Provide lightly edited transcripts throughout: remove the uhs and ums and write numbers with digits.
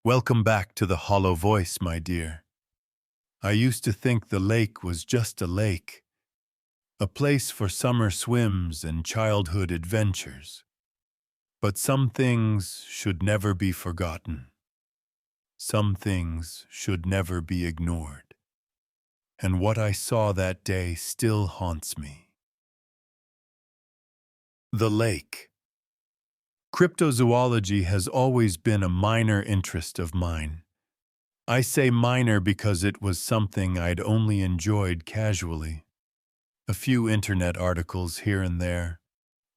Welcome back to the hollow voice, my dear. I used to think the lake was just a lake, a place for summer swims and childhood adventures. But some things should never be forgotten. Some things should never be ignored. And what I saw that day still haunts me. The lake. Cryptozoology has always been a minor interest of mine. I say minor because it was something I'd only enjoyed casually. A few internet articles here and there,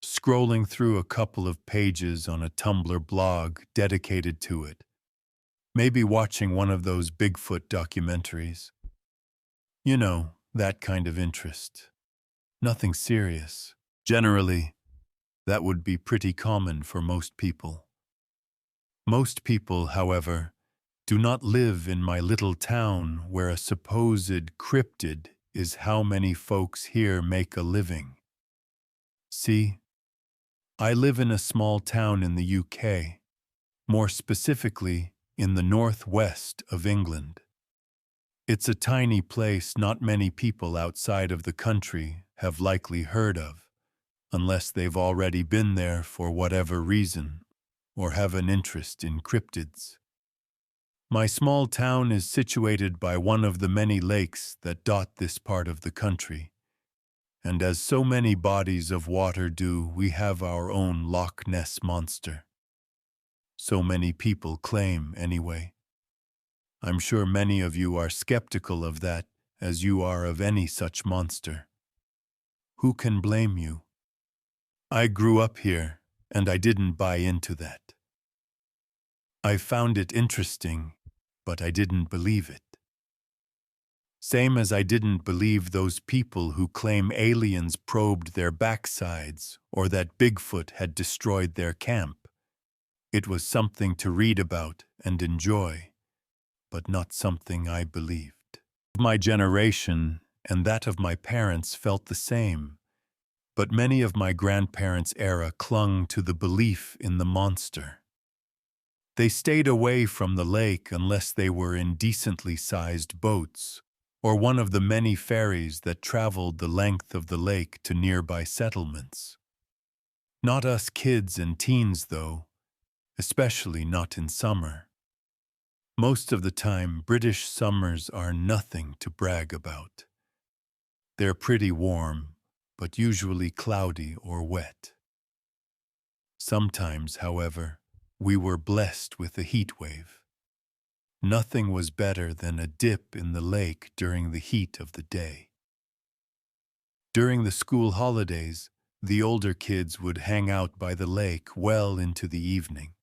scrolling through a couple of pages on a Tumblr blog dedicated to it. Maybe watching one of those Bigfoot documentaries. You know, that kind of interest. Nothing serious. Generally, that would be pretty common for most people. Most people, however, do not live in my little town where a supposed cryptid is how many folks here make a living. See, I live in a small town in the UK, more specifically in the northwest of England. It's a tiny place not many people outside of the country have likely heard of, unless they've already been there for whatever reason, or have an interest in cryptids. My small town is situated by one of the many lakes that dot this part of the country, and as so many bodies of water do, we have our own Loch Ness monster. So many people claim, anyway. I'm sure many of you are skeptical of that, as you are of any such monster. Who can blame you? I grew up here, and I didn't buy into that. I found it interesting, but I didn't believe it. Same as I didn't believe those people who claim aliens probed their backsides or that Bigfoot had destroyed their camp. It was something to read about and enjoy, but not something I believed. My generation and that of my parents felt the same, but many of my grandparents' era clung to the belief in the monster. They stayed away from the lake unless they were in decently sized boats or one of the many ferries that traveled the length of the lake to nearby settlements. Not us kids and teens, though, especially not in summer. Most of the time, British summers are nothing to brag about. They're pretty warm, but usually cloudy or wet. Sometimes, however, we were blessed with a heat wave. Nothing was better than a dip in the lake during the heat of the day. During the school holidays, the older kids would hang out by the lake well into the evening.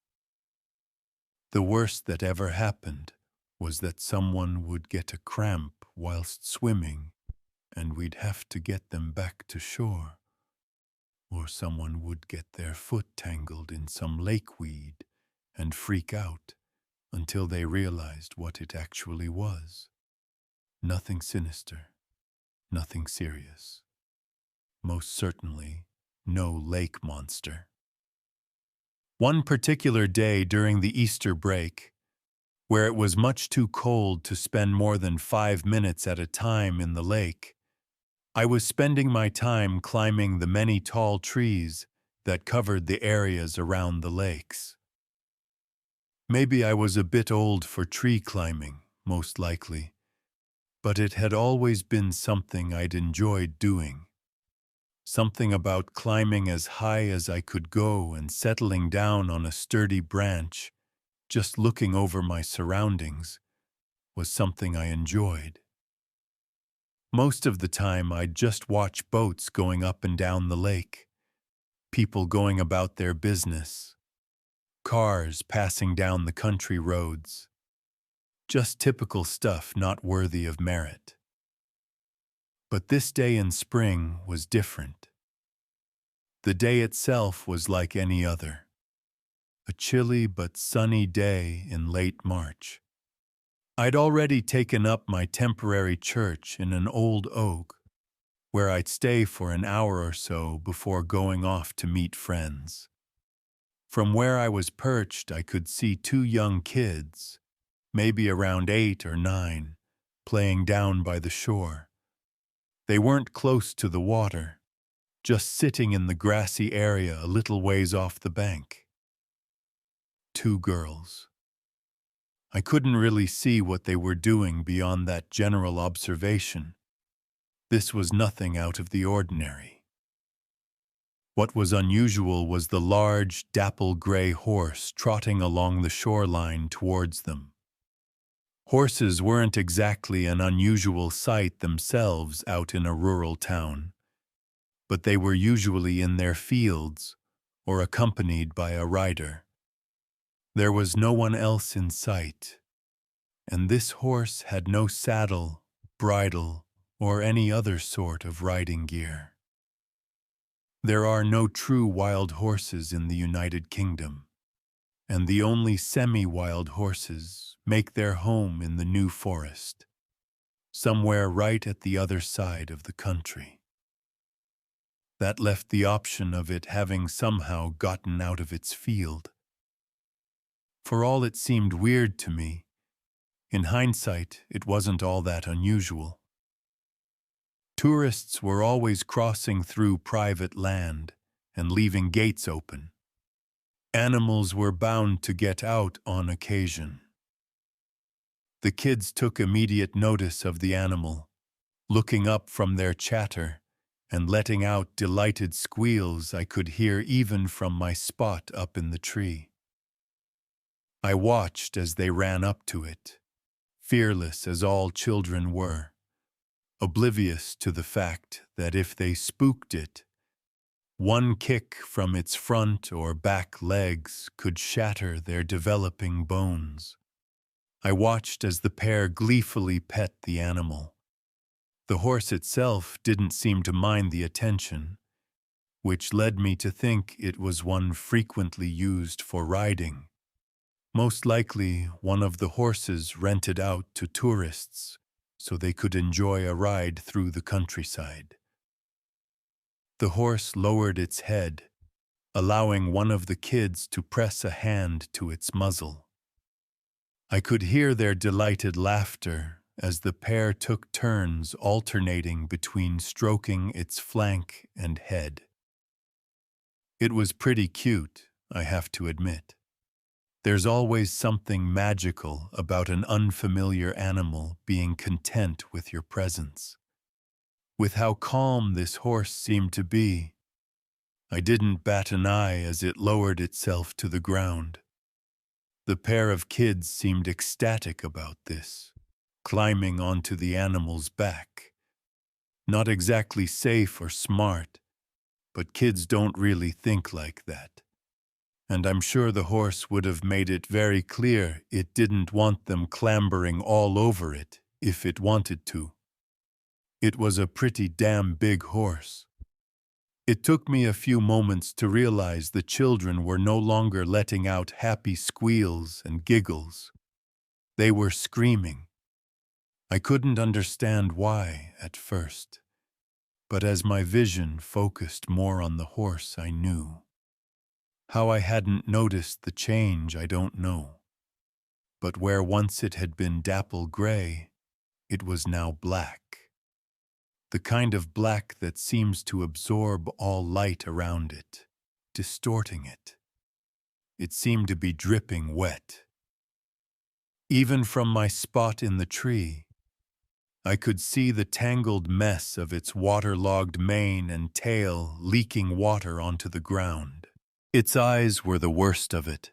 The worst that ever happened was that someone would get a cramp whilst swimming, and we'd have to get them back to shore. Or someone would get their foot tangled in some lakeweed and freak out until they realized what it actually was. Nothing sinister, nothing serious. Most certainly, no lake monster. One particular day during the Easter break, where it was much too cold to spend more than 5 minutes at a time in the lake, I was spending my time climbing the many tall trees that covered the areas around the lakes. Maybe I was a bit old for tree climbing, most likely, but it had always been something I'd enjoyed doing. Something about climbing as high as I could go and settling down on a sturdy branch, just looking over my surroundings, was something I enjoyed. Most of the time, I'd just watch boats going up and down the lake, people going about their business, cars passing down the country roads. Just typical stuff not worthy of merit. But this day in spring was different. The day itself was like any other. A chilly but sunny day in late March. I'd already taken up my temporary church in an old oak, where I'd stay for an hour or so before going off to meet friends. From where I was perched, I could see two young kids, maybe around 8 or 9, playing down by the shore. They weren't close to the water, just sitting in the grassy area a little ways off the bank. Two girls. I couldn't really see what they were doing beyond that general observation. This was nothing out of the ordinary. What was unusual was the large, dapple-gray horse trotting along the shoreline towards them. Horses weren't exactly an unusual sight themselves out in a rural town, but they were usually in their fields or accompanied by a rider. There was no one else in sight, and this horse had no saddle, bridle, or any other sort of riding gear. There are no true wild horses in the United Kingdom, and the only semi-wild horses make their home in the New Forest, somewhere right at the other side of the country. That left the option of it having somehow gotten out of its field. For all it seemed weird to me, in hindsight it wasn't all that unusual. Tourists were always crossing through private land and leaving gates open. Animals were bound to get out on occasion. The kids took immediate notice of the animal, looking up from their chatter and letting out delighted squeals I could hear even from my spot up in the tree. I watched as they ran up to it, fearless as all children were, oblivious to the fact that if they spooked it, one kick from its front or back legs could shatter their developing bones. I watched as the pair gleefully pet the animal. The horse itself didn't seem to mind the attention, which led me to think it was one frequently used for riding. Most likely one of the horses rented out to tourists so they could enjoy a ride through the countryside. The horse lowered its head, allowing one of the kids to press a hand to its muzzle. I could hear their delighted laughter as the pair took turns alternating between stroking its flank and head. It was pretty cute, I have to admit. There's always something magical about an unfamiliar animal being content with your presence. With how calm this horse seemed to be, I didn't bat an eye as it lowered itself to the ground. The pair of kids seemed ecstatic about this, climbing onto the animal's back. Not exactly safe or smart, but kids don't really think like that. And I'm sure the horse would have made it very clear it didn't want them clambering all over it if it wanted to. It was a pretty damn big horse. It took me a few moments to realize the children were no longer letting out happy squeals and giggles. They were screaming. I couldn't understand why at first, but as my vision focused more on the horse, I knew. How I hadn't noticed the change, I don't know. But where once it had been dapple gray, it was now black. The kind of black that seems to absorb all light around it, distorting it. It seemed to be dripping wet. Even from my spot in the tree, I could see the tangled mess of its waterlogged mane and tail leaking water onto the ground. Its eyes were the worst of it.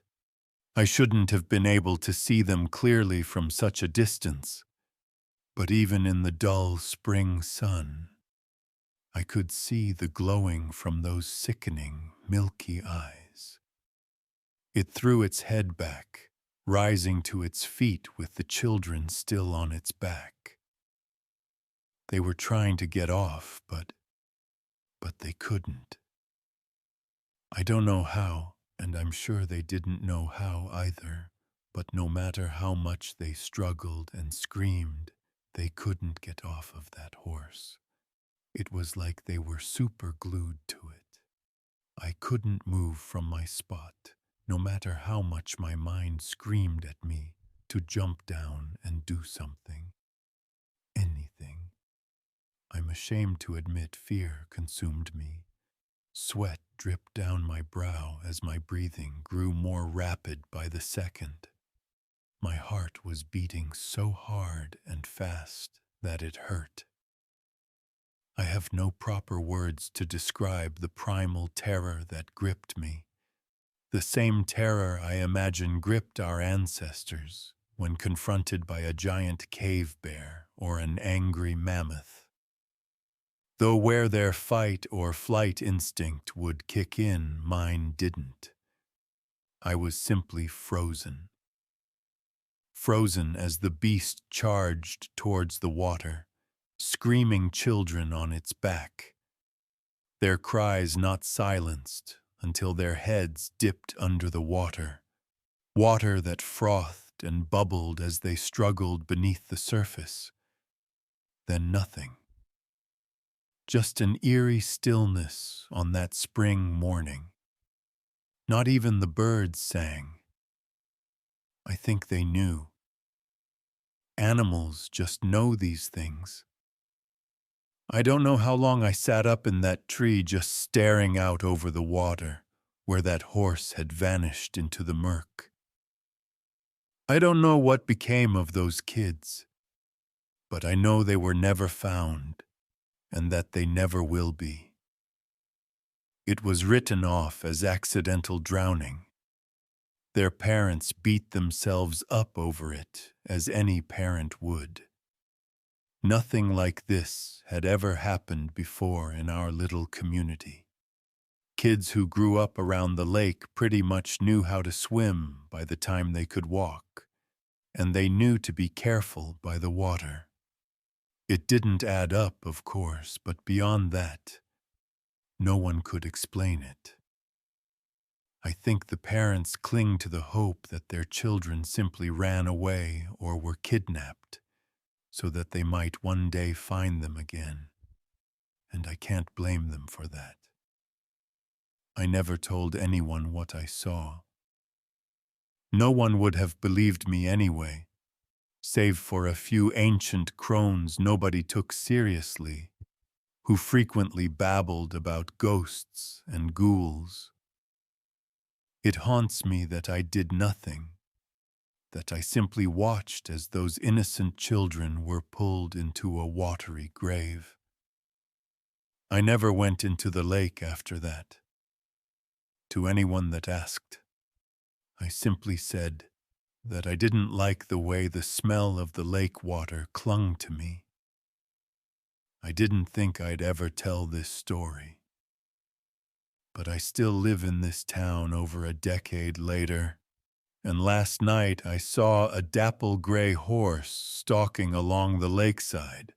I shouldn't have been able to see them clearly from such a distance, but even in the dull spring sun, I could see the glowing from those sickening, milky eyes. It threw its head back, rising to its feet with the children still on its back. They were trying to get off, but they couldn't. I don't know how, and I'm sure they didn't know how either, but no matter how much they struggled and screamed, they couldn't get off of that horse. It was like they were super glued to it. I couldn't move from my spot, no matter how much my mind screamed at me to jump down and do something, anything. I'm ashamed to admit fear consumed me. Sweat dripped down my brow as my breathing grew more rapid by the second. My heart was beating so hard and fast that it hurt. I have no proper words to describe the primal terror that gripped me. The same terror I imagine gripped our ancestors when confronted by a giant cave bear or an angry mammoth. Though where their fight or flight instinct would kick in, mine didn't. I was simply frozen. Frozen as the beast charged towards the water, screaming children on its back. Their cries not silenced until their heads dipped under the water, water that frothed and bubbled as they struggled beneath the surface. Then nothing. Just an eerie stillness on that spring morning. Not even the birds sang. I think they knew. Animals just know these things. I don't know how long I sat up in that tree just staring out over the water where that horse had vanished into the murk. I don't know what became of those kids, but I know they were never found and that they never will be. It was written off as accidental drowning. Their parents beat themselves up over it, as any parent would. Nothing like this had ever happened before in our little community. Kids who grew up around the lake pretty much knew how to swim by the time they could walk, and they knew to be careful by the water. It didn't add up, of course, but beyond that, no one could explain it. I think the parents cling to the hope that their children simply ran away or were kidnapped, so that they might one day find them again, and I can't blame them for that. I never told anyone what I saw. No one would have believed me anyway, save for a few ancient crones nobody took seriously, who frequently babbled about ghosts and ghouls. It haunts me that I did nothing, that I simply watched as those innocent children were pulled into a watery grave. I never went into the lake after that. To anyone that asked, I simply said that I didn't like the way the smell of the lake water clung to me. I didn't think I'd ever tell this story. But I still live in this town over a decade later, and last night I saw a dapple gray horse stalking along the lakeside,